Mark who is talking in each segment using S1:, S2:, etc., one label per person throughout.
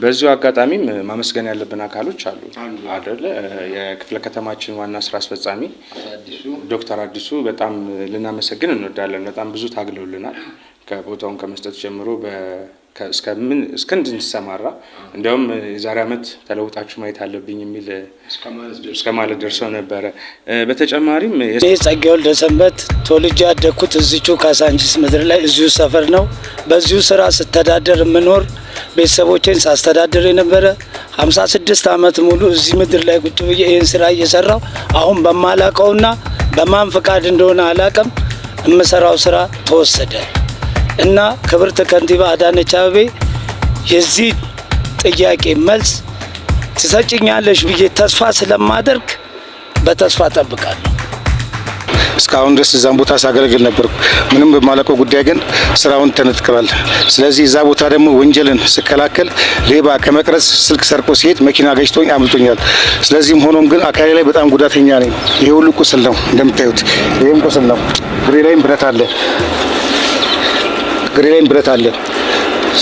S1: በዚሁ አጋጣሚም ማመስገን ያለብን አካሎች አሉ አይደለ? የክፍለ ከተማችን ዋና ስራ አስፈጻሚ ዶክተር አዲሱ በጣም ልናመሰግን እንወዳለን። በጣም ብዙ ታግለውልናል። ከቦታውን ከመስጠት ጀምሮ እስከ እንድንሰማራ እንዲያውም የዛሬ ዓመት ተለውጣችሁ ማየት አለብኝ የሚል እስከ ማለት ደርሰው ነበረ። በተጨማሪም
S2: ጸጋዬ ወልደሰንበት ተወልጄ ያደግኩት እዚሁ ካሳንቺስ ምድር ላይ እዚሁ ሰፈር ነው። በዚሁ ስራ ስተዳደር የምኖር ቤተሰቦቼን ሳስተዳደር የነበረ 56 ዓመት ሙሉ እዚህ ምድር ላይ ቁጭ ብዬ ይህን ስራ እየሰራው አሁን በማላቀውና በማን ፍቃድ እንደሆነ አላቅም የምሰራው ስራ ተወሰደ እና ክብርት ከንቲባ አዳነች አቤቤ የዚህ ጥያቄ መልስ ትሰጪኛለሽ ብዬ ተስፋ ስለማደርግ በተስፋ ጠብቃለሁ።
S3: እስካሁን ድረስ እዛም ቦታ ሳገለግል ነበርኩ። ምንም በማለቀው ጉዳይ ግን ስራውን ተነጥቀናል። ስለዚህ እዛ ቦታ ደግሞ ወንጀልን ስከላከል ሌባ ከመቅረጽ ስልክ ሰርቆ ሲሄድ መኪና ገጭቶኝ አምልጦኛል። ስለዚህም ሆኖም ግን አካሌ ላይ በጣም ጉዳተኛ ነኝ። ይሄ ሁሉ ቁስል ነው እንደምታዩት። ይሄም ቁስል ነው። ግሬ ላይም ብረት አለ።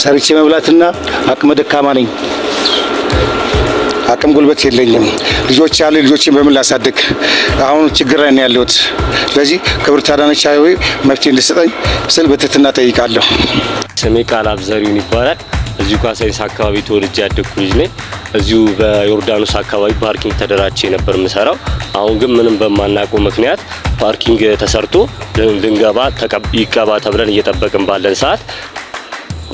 S3: ሰርቼ መብላትና አቅመ ደካማ ነኝ። አቅም ጉልበት የለኝም። ልጆች ያሉ ልጆችን በምን ላሳድግ? አሁን ችግር ላይ ነው ያለሁት። ስለዚህ ክብርት አዳነች አቤቤ መፍትሄ እንድትሰጠኝ ስል በትህትና ጠይቃለሁ።
S4: ስሜ ቃላብ ዘሪሁን ይባላል። እዚሁ ካሳንቺስ አካባቢ ተወልጄ ያደግኩ ልጅ ነኝ። እዚሁ በዮርዳኖስ አካባቢ ፓርኪንግ ተደራጅቼ ነበር የምሰራው። አሁን ግን ምንም በማናውቀው ምክንያት ፓርኪንግ ተሰርቶ ልንገባ ይቀባ ተብለን እየጠበቅን ባለን ሰዓት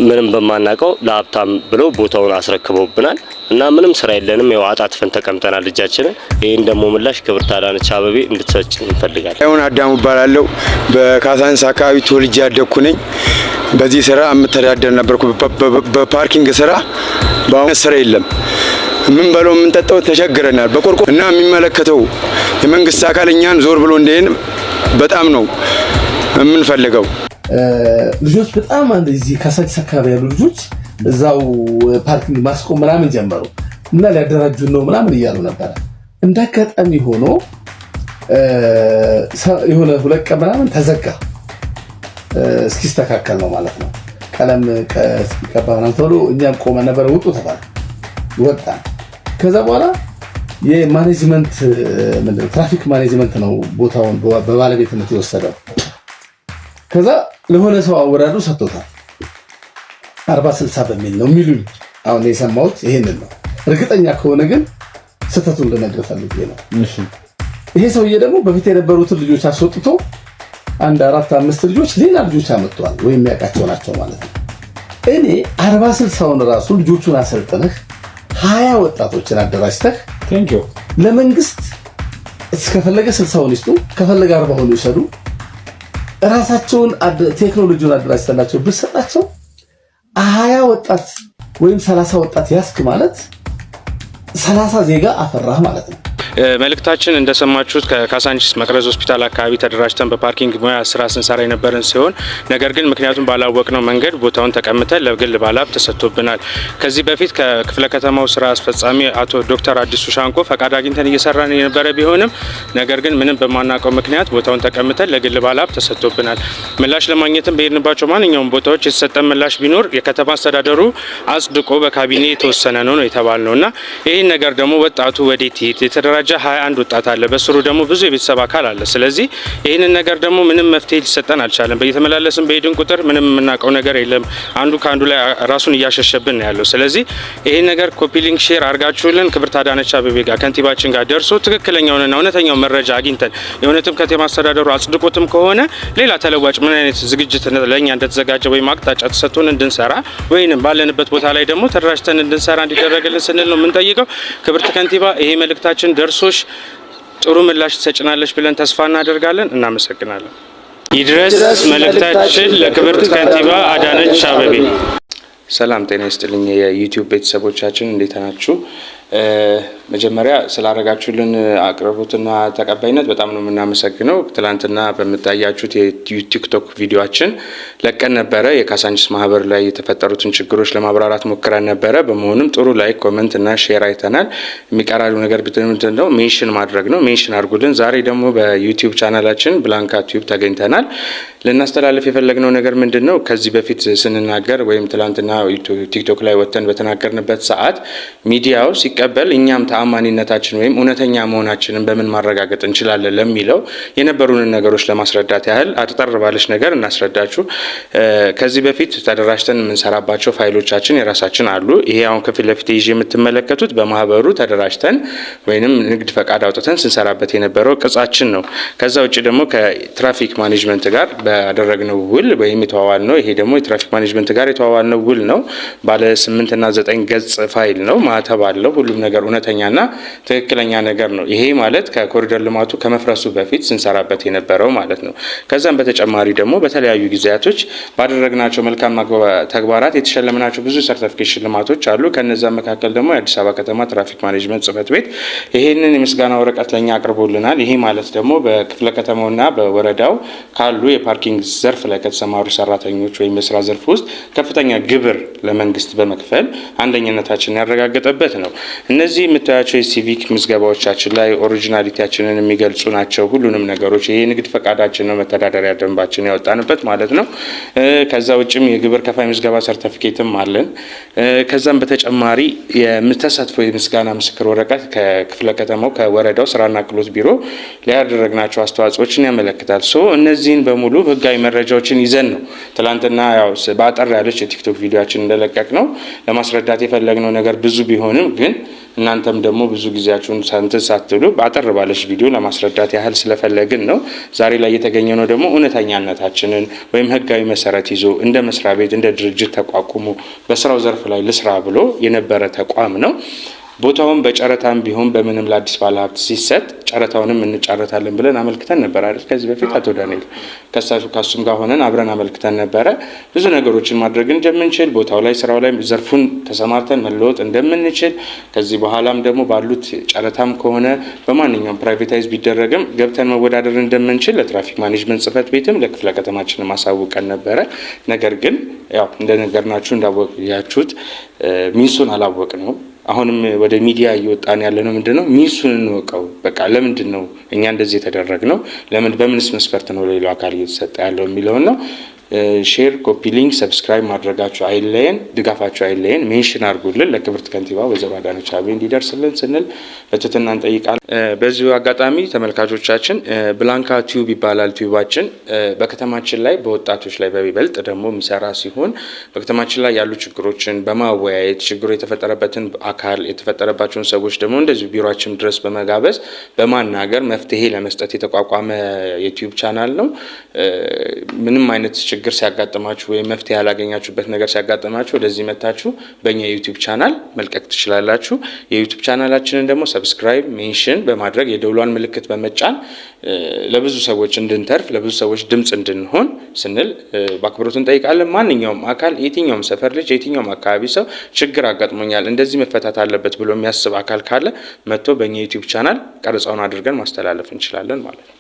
S4: ምንም በማናውቀው ለሀብታም ብለው ቦታውን አስረክበውብናል እና ምንም ስራ የለንም። ያው አጣጥፈን ተቀምጠናል እጃችንን። ይሄን ደግሞ ምላሽ ክብርት አዳነች አቤቤ እንድትሰጭ እንፈልጋለን።
S5: አሁን አዳሙ እባላለሁ። በካሳንቺስ አካባቢ ተወልጄ ያደግኩ ነኝ። በዚህ ስራ የምተዳደር ነበርኩ በፓርኪንግ ስራ። በአሁኑ ስራ የለም። ምን በለው ምን ጠጣው ተቸግረናል በቆርቆ እና የሚመለከተው የመንግስት አካል እኛን ዞር ብሎ እንደሄን በጣም ነው የምንፈልገው።
S6: ልጆች በጣም እንደዚህ ካሳንቺስ አካባቢ ያሉ ልጆች እዛው ፓርኪንግ ማስቆም ምናምን ጀመሩ እና ሊያደራጁን ነው ምናምን እያሉ ነበር። እንዳጋጣሚ ሆኖ የሆነ 2 ቀን ምናምን ተዘጋ። እስኪስተካከል ነው ማለት ነው። ቀለም ቀባ ምናምን ተብሎ እኛም ቆመን ነበር። ውጡ ተባለ። ወጣን። ከዛ በኋላ የማኔጅመንት ትራፊክ ማኔጅመንት ነው ቦታውን በባለቤትነት የወሰደው። ከዛ ለሆነ ሰው አወራዱ ሰጥቶታል። 40-60 በሚል ነው የሚሉኝ። አሁን የሰማሁት ይሄንን ነው። እርግጠኛ ከሆነ ግን ስህተቱን ልነግርህ ፈልጌ ነው። ይሄ ሰውዬ ደግሞ በፊት የነበሩትን ልጆች አስወጥቶ 4-5 ልጆች ሌላ ልጆች አመጥቷል፣ ወይም የሚያውቃቸው ናቸው ማለት ነው። እኔ 40-60ውን ራሱ ልጆቹን አሰልጥነህ 20 ወጣቶችን አደራጅተህ ለመንግስት እስከፈለገ 60ውን ይስጡ፣ ከፈለገ 40ውን ይሰዱ፣ ራሳቸውን ቴክኖሎጂውን አደራጅተላቸው ብሰጣቸው 20 ወጣት ወይም 30 ወጣት ያስክ ማለት 30 ዜጋ አፈራህ ማለት ነው።
S1: መልእክታችን እንደሰማችሁት ከካሳንቺስ መቅረዝ ሆስፒታል አካባቢ ተደራጅተን በፓርኪንግ ሙያ ስራ ስንሰራ የነበረን ሲሆን ነገር ግን ምክንያቱም ባላወቅነው መንገድ ቦታውን ተቀምጠን ለግል ባለሀብት ተሰጥቶብናል። ከዚህ በፊት ከክፍለ ከተማው ስራ አስፈጻሚ አቶ ዶክተር አዲሱ ሻንቆ ፈቃድ አግኝተን እየሰራን የነበረ ቢሆንም ነገር ግን ምንም በማናውቀው ምክንያት ቦታውን ተቀምጠን ለግል ባለሀብት ተሰጥቶብናል። ምላሽ ለማግኘትም በሄድንባቸው ማንኛውም ቦታዎች የተሰጠን ምላሽ ቢኖር የከተማ አስተዳደሩ አጽድቆ በካቢኔ የተወሰነ ነው የተባልነውና ይህን ነገር ደግሞ ወጣቱ ወዴት ይሄድ? የተደራጀ 21 ወጣት አለ። በስሩ ደግሞ ብዙ የቤተሰብ አካል አለ። ስለዚህ ይህንን ነገር ደግሞ ምንም መፍትሄ ሊሰጠን አልቻለም። በየተመላለስን በሄድን ቁጥር ምንም የምናውቀው ነገር የለም። አንዱ ከአንዱ ላይ ራሱን እያሸሸብን ነው ያለው። ስለዚህ ይህን ነገር ኮፒ ሊንክ ሼር አድርጋችሁልን ክብርት አዳነች አቤቤ ጋር ከንቲባችን ጋር ደርሶ ትክክለኛውንና እውነተኛው መረጃ አግኝተን የእውነትም ከተማ አስተዳደሩ አጽድቆትም ከሆነ ሌላ ተለዋጭ ምን አይነት ዝግጅት ለእኛ እንደተዘጋጀ ወይም አቅጣጫ ተሰጥቶን እንድንሰራ ወይንም ባለንበት ቦታ ላይ ደግሞ ተደራጅተን እንድንሰራ እንዲደረግልን ስንል ነው የምንጠይቀው። ክብርት ከንቲባ ይሄ መልእክታችን ደርሶሽ ጥሩ ምላሽ ትሰጭናለሽ ብለን ተስፋ እናደርጋለን። እናመሰግናለን። ይድረስ መልእክታችን ለክብርት ከንቲባ አዳነች አቤቤ። ሰላም ጤና ይስጥልኝ የዩቲዩብ ቤተሰቦቻችን እንዴት ናችሁ? መጀመሪያ ስላረጋችሁልን አቅርቦትና ተቀባይነት በጣም ነው የምናመሰግነው። ትላንትና በምታያችሁት የቲክቶክ ቪዲዮአችን ለቀን ነበረ። የካሳንቺስ ማህበር ላይ የተፈጠሩትን ችግሮች ለማብራራት ሞክረን ነበረ። በመሆኑም ጥሩ ላይክ፣ ኮሜንት እና ሼር አይተናል። የሚቀራሉ ነገር ምንድነው ሜንሽን ማድረግ ነው። ሜንሽን አድርጉልን። ዛሬ ደግሞ በዩቲዩብ ቻናላችን ብላንካ ቲዩብ ተገኝተናል። ልናስተላልፍ የፈለግነው ነገር ምንድነው? ከዚህ በፊት ስንናገር ወይም ትላንትና ቲክቶክ ላይ ወጥተን በተናገርንበት ሰዓት ሚዲያው ሲቀበል እኛም ተአማኒነታችን ወይም እውነተኛ መሆናችንን በምን ማረጋገጥ እንችላለን ለሚለው የነበሩንን ነገሮች ለማስረዳት ያህል አጥር ባለሽ ነገር እናስረዳችሁ። ከዚህ በፊት ተደራጅተን የምንሰራባቸው ፋይሎቻችን የራሳችን አሉ። ይሄ አሁን ከፊት ለፊት ይዤ የምትመለከቱት በማህበሩ ተደራጅተን ወይንም ንግድ ፈቃድ አውጥተን ስንሰራበት የነበረው ቅጻችን ነው። ከዛ ውጪ ደግሞ ከትራፊክ ማኔጅመንት ጋር ባደረግነው ውል ወይም የተዋዋልነው ይሄ ደግሞ የትራፊክ ማኔጅመንት ጋር የተዋዋልነው ውል ነው። ባለ 8 እና 9 ገጽ ፋይል ነው። ማተብ አለው። ሁሉም ነገር እውነተኛና ትክክለኛ ነገር ነው። ይሄ ማለት ከኮሪደር ልማቱ ከመፍረሱ በፊት ስንሰራበት የነበረው ማለት ነው። ከዛም በተጨማሪ ደግሞ በተለያዩ ጊዜያቶች ባደረግናቸው መልካም ተግባራት የተሸለምናቸው ብዙ ሰርቲፊኬሽን ልማቶች አሉ። ከነዛ መካከል ደግሞ የአዲስ አበባ ከተማ ትራፊክ ማኔጅመንት ጽሕፈት ቤት ይሄንን የምስጋና ወረቀት ለኛ አቅርቦልናል። ይሄ ማለት ደግሞ በክፍለ ከተማውና በወረዳው ካሉ የፓርኪንግ ዘርፍ ላይ ከተሰማሩ ሰራተኞች ወይም የስራ ዘርፍ ውስጥ ከፍተኛ ግብር ለመንግስት በመክፈል አንደኝነታችንን ያረጋገጠበት ነው። እነዚህ የምታያቸው የሲቪክ ምዝገባዎቻችን ላይ ኦሪጂናሊቲያችንን የሚገልጹ ናቸው። ሁሉንም ነገሮች ይሄ ንግድ ፈቃዳችን ነው፣ መተዳደሪያ ደንባችን ያወጣንበት ማለት ነው። ከዛ ውጭም የግብር ከፋይ ምዝገባ ሰርቲፊኬትም አለን። ከዛም በተጨማሪ የምተሳትፎ የምስጋና ምስክር ወረቀት ከክፍለ ከተማው ከወረዳው ስራና ክህሎት ቢሮ ሊያደረግናቸው አስተዋጽኦችን ያመለክታል። እነዚህን በሙሉ ህጋዊ መረጃዎችን ይዘን ነው ትላንትና ያው በአጠር ያለች የቲክቶክ ቪዲዮአችን እንደለቀቅ ነው ለማስረዳት የፈለግነው ነገር ብዙ ቢሆንም ግን እናንተም ደግሞ ብዙ ጊዜያችሁን ሳትሉ በአጠር ባለች ቪዲዮ ለማስረዳት ያህል ስለፈለግን ነው። ዛሬ ላይ የተገኘው ነው ደግሞ እውነተኛነታችንን ወይም ህጋዊ መሰረት ይዞ እንደ መስሪያ ቤት እንደ ድርጅት ተቋቁሞ በስራው ዘርፍ ላይ ልስራ ብሎ የነበረ ተቋም ነው። ቦታውን በጨረታም ቢሆን በምንም ለአዲስ ባለሀብት ሲሰጥ ጨረታውንም እንጫረታለን ብለን አመልክተን ነበር አይደል? ከዚህ በፊት አቶ ዳንኤል ከሱም ጋር ሆነን አብረን አመልክተን ነበረ። ብዙ ነገሮችን ማድረግ እንደምንችል ቦታው ላይ ስራው ላይ ዘርፉን ተሰማርተን መለወጥ እንደምንችል ከዚህ በኋላም ደግሞ ባሉት ጨረታም ከሆነ በማንኛውም ፕራይቬታይዝ ቢደረግም ገብተን መወዳደር እንደምንችል ለትራፊክ ማኔጅመንት ጽሕፈት ቤትም ለክፍለ ከተማችን ማሳውቀን ነበረ። ነገር ግን ያው እንደነገርናችሁ እንዳወያችሁት ሚንሱን አላወቅ ነው። አሁንም ወደ ሚዲያ እየወጣን ያለ ነው። ምንድነው ሚንሱን እንወቀው። በቃ ለምንድን ነው እኛ እንደዚህ የተደረግነው? ለምን በምንስ መስፈርት ነው ሌላው አካል እየተሰጠ ያለው የሚለው ነው። ሼር፣ ኮፒ ሊንክ፣ ሰብስክራይብ ማድረጋችሁ አይለየን፣ ድጋፋችሁ አይለየን። ሜንሽን አድርጉልን ለክብርት ከንቲባ ወይዘሮ አዳነች አቤቤ እንዲደርስልን ስንል በትህትና እንጠይቃለን። በዚሁ አጋጣሚ ተመልካቾቻችን ብላንካ ቲዩብ ይባላል ቲዩባችን። በከተማችን ላይ በወጣቶች ላይ በሚበልጥ ደግሞ የሚሰራ ሲሆን በከተማችን ላይ ያሉ ችግሮችን በማወያየት ችግሩ የተፈጠረበትን አካል የተፈጠረባቸውን ሰዎች ደግሞ እንደዚሁ ቢሮአችን ድረስ በመጋበዝ በማናገር መፍትሄ ለመስጠት የተቋቋመ የቲዩብ ቻናል ነው። ምንም አይነት ችግር ሲያጋጥማችሁ ወይም መፍትሄ ያላገኛችሁበት ነገር ሲያጋጥማችሁ ወደዚህ መታችሁ በእኛ የዩቲዩብ ቻናል መልቀቅ ትችላላችሁ። የዩቲዩብ ቻናላችንን ደግሞ ሰብስክራይብ፣ ሜንሽን በማድረግ የደውሏን ምልክት በመጫን ለብዙ ሰዎች እንድንተርፍ ለብዙ ሰዎች ድምጽ እንድንሆን ስንል በአክብሮት እንጠይቃለን። ማንኛውም አካል የትኛውም ሰፈር ልጅ የትኛውም አካባቢ ሰው ችግር አጋጥሞኛል እንደዚህ መፈታት አለበት ብሎ የሚያስብ አካል ካለ መጥቶ በእኛ ዩቲዩብ ቻናል ቀርጻውን አድርገን ማስተላለፍ እንችላለን ማለት ነው።